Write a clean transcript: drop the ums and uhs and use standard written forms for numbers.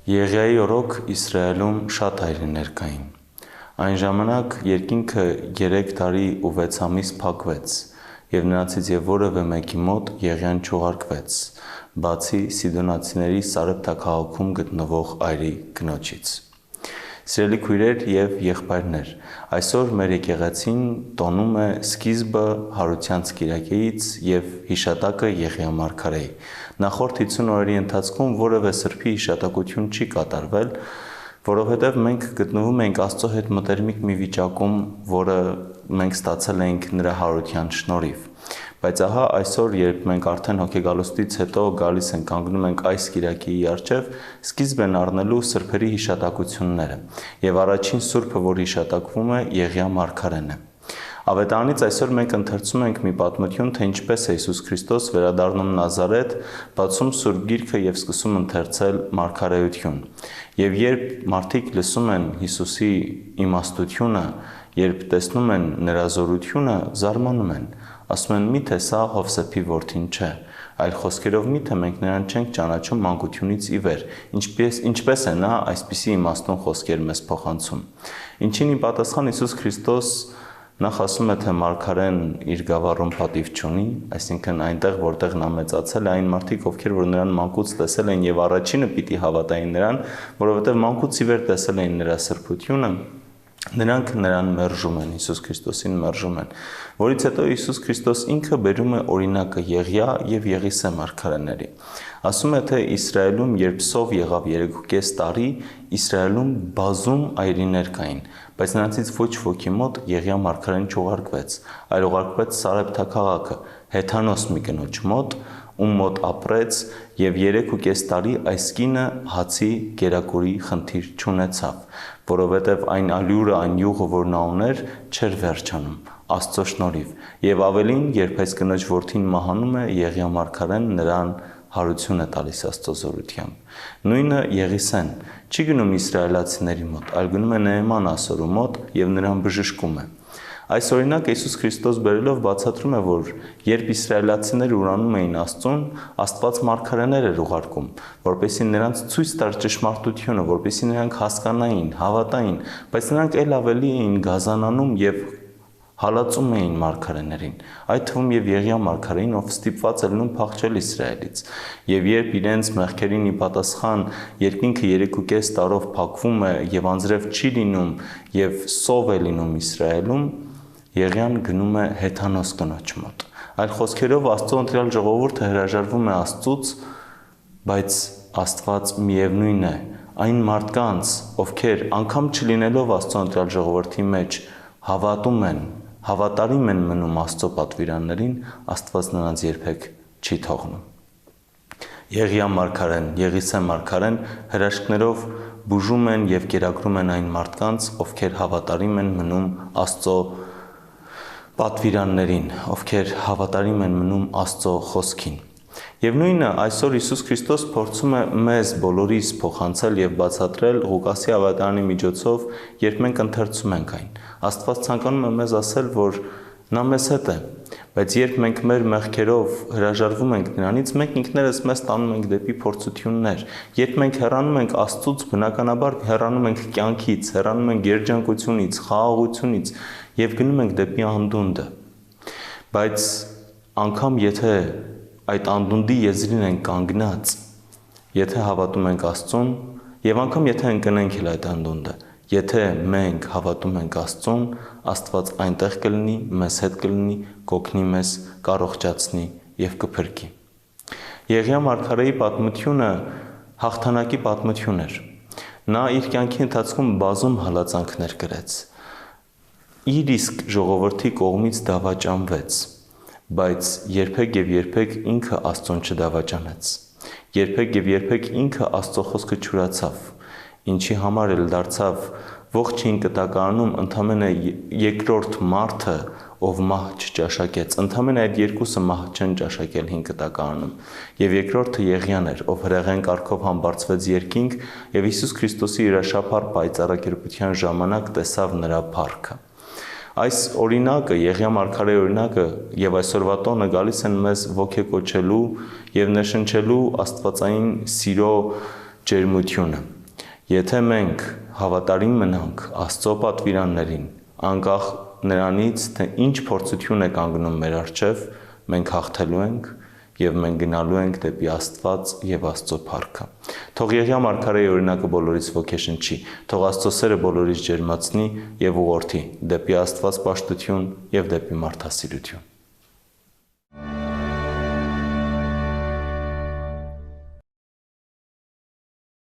Եղիայի օրոք Իսրայելում շատ հայրեններ կային։ Այն ժամանակ երկինքը 3 տարի ու 6 ամիս փակվեց, և նրանցից և որևէ մեկի մոտ Եղիան չուղարկվեց, բացի Սիդոնացիների Սարեպթա քաղաքում գտնվող այրի կնոջից։ Սիրելի քույրեր և եղբայրներ, այսօր մեր եկեղեցին տոնում է սկիզբը հարությանց կիրակեից և հիշատակը Եղիա մարգարեի։ Նախորդ 50 օրերի ընթացքում որևէ սրբի հիշատակություն չի կատարվել, որովհետև մենք գտնվում ենք Աստծո հետ մտերմիկ մի վիճակում, որը մենք ստացել ենք նրա հարության շնորհիվ։ Բայց ահա այսօր, երբ մենք արդեն հոգեգալուստից հետո գալիս ենք, կանգնում ենք այս կիրակիի առջև, սկիզբ են առնելու սրբերի հիշատակությունները, և առաջին սուրբը, որ հիշատակվում է, Եղիա մարգարեն է։ Ավետարանից այսօր մենք ընթերցում ենք մի պատմություն, թե ինչպես է Հիսուս Քրիստոս վերադառնում Նազարեթ, բացում Սուրբ Գիրքը և սկսում ընթերցել մարգարեություն։ Եվ երբ մարդիկ լսում են Հիսուսի իմաստությունը, երբ տեսնում են նրա զորությունը, զարմանում են, ասում են՝ միթե սա Հովսեփի որդին չէ, այլ խոսքերով միթե մենք նրան չենք ճանաչում մանկությունից ի վեր, ինչպես է նա այսպիսի իմաստուն խոսքեր մեզ փոխանցում։ Ինչին ի պատասխան Հիսուս Քրիստոս նախ ասում է, թե մարգարեն իր գավառում պատիվ չունի, այսինքն այնտեղ, որտեղ նա մեծացել է, այն մարդիկ, ովքեր որ նրան մանկուց տեսել են և առաջինը պիտի հավատային նրան, որովհետև մանկուց ի վեր տեսել էին նրա սրբությունը, նրանք նրան մերժում են, Հիսուս Քրիստոսին մերժում են, որից հետո Հիսուս Քրիստոս ինքը բերում է օրինակը Եղիա և Եղիսե մարգարեների։ Ասում է, թե Իսրայելում, երբ սով եղավ 3.5 տարի, Իսրայելում բազում այրիներ կային, բայց նրանցից ոչ ոքի մոտ Եղիա մարգարեն չուղարկվեց, այլ ուղարկվեց Սարեպթա քաղաքը, հեթանոս մի կնոջ մոտ, ում մոտ ապրեց, և 3.5 տարի այս կինը հացի կերակուրի խնդիր չունեցավ, որովհետև այն ալյուրը, այն յուղը, որ նա ուներ, չէր վերջանում Աստծո շնորհիվ, և ավելին, երբ այս կնոջ որդին մահանում է, Եղիա մարգարեն նրան հարություն է տալիս Աստծո զորությամբ։ Նույնը Եղիսեն չի գնում իսրայելացիների մոտ, այլ գնում է Նեեման ասորու մոտ և նրան բժշկում է։ Այս օրինակը Հիսուս Քրիստոս բերելով բացատրում է, որ երբ իսրայելացիները ուրանում էին Աստծուն, Աստված մարգարեներ էր ուղարկում, որպեսզի նրանց ցույց տար ճշմարտությունը, որպեսզի նրանք հասկանային, հավատային, բայց նրանք ել ավելի էին գազանանում և հալածում էին մարգարեներին, այդ թվում և Եղիա մարգարեին, ով ստիպված է լինում փախչել Իսրայելից։ Եվ երբ իրենց մեղքերին ի պատասխան երկինքը 3.5 տարով փակվում է և անձրև չի լինում և սով է լինում Իսրայելում, Եղիան գնում է հեթանոս կնոջ մոտ։ Այլ խոսքերով, Աստծո ընտրյալ ժողովուրդը հրաժարվում է Աստծուց, բայց Աստված միևնույն է այն մարդկանց, ովքեր անգամ չլինելով Աստծո ընտրյալ ժողովրդի մեջ հավատում են, հավատարիմ են մնում Աստծո պատվիրաններին, Աստված նրանց երբեք չի թողնում։ Եղիա մարգարեն, Եղիսե մարգարեն հրաշքներով բուժում են և կերակրում են այն մարդկանց, ովքեր հավատարիմ են մնում Աստծո պատվիրաններին, ովքեր հավատարիմ են մնում Աստծո խոսքին։ Եվ նույնը այսօր Հիսուս Քրիստոս փորձում է մեզ բոլորիս փոխանցել և բացատրել Ղուկասի ավետարանի միջոցով, երբ մենք ընթերցում ենք այն։ Աստված ցանկանում է մեզ ասել, որ նա մեզ հետ է, բայց երբ մենք մեր մեղքերով հրաժարվում ենք նրանից, մենք ինքներս մեզ տանում ենք դեպի փորձություններ։ Երբ մենք հեռանում ենք Աստծուց, բնականաբար հեռանում ենք կյանքից, հեռանում ենք երջանկությունից, խաղաղությունից և գնում ենք դեպի անդունդը։ Բայց անգամ եթե այդ անդունդի եզրին ենք կանգնած, եթե հավատում ենք Աստծուն, և անգամ եթե ընկնենք էլ այդ անդունդը, եթե մենք հավատում ենք Աստծուն, Աստված այնտեղ կլինի, մեզ հետ կլինի, կօգնի մեզ, կառողջացնի և կփրկի։ Եղիա մարգարեի պատմությունը հաղթանակի պատմություն էր։ Նա իր կյանքի ընթացքում բազում հալածանքներ կրեց։ Իր իսկ ժողովրդի կողմից դավաճանվեց, բայց երբեք և երբեք ինքը Աստծուն չդավաճանեց։ Երբեք և երբեք ինքը Աստծո խոսքը չուրացավ, ինչի համար էլ դարձավ ողջ հին կտակարանում ընդամենը երկրորդ մարդը, ով մահ չճաշակեց, ընդամենը այդ երկուսը մահ չեն ճաշակել հին կտակարանում, և երկրորդը Եղիան էր, ով հրեղեն կարգով համբարձվեց երկինք և Հիսուս Քրիստոսի հրաշափառ պայծառակերպության ժամանակ տեսավ նրա փառքը։ Այս օրինակը, Եղիա մարգարեի օրինակը և այսօրվա տոնը գալիս են մեզ ոգեկոչելու և ներշնչելու աստվածային սիրո ջերմությունը։ Եթե մենք հավատարիմ մնանք Աստծո պատվիրաններին, անկախ նրանից, թե ինչ փորձություն է կանգնում մեր առջև, մենք հաղթելու ենք եւ մենք գնալու ենք դեպի Աստված եւ Աստծո փառքը։ Թող Եղիա մարգարեի օրինակը բոլորից ոգեշնչի, թող Աստծո սերը բոլորից ջերմացնի եւ ուղղորդի դեպի Աստված պաշտություն եւ դեպի մարդասիրություն։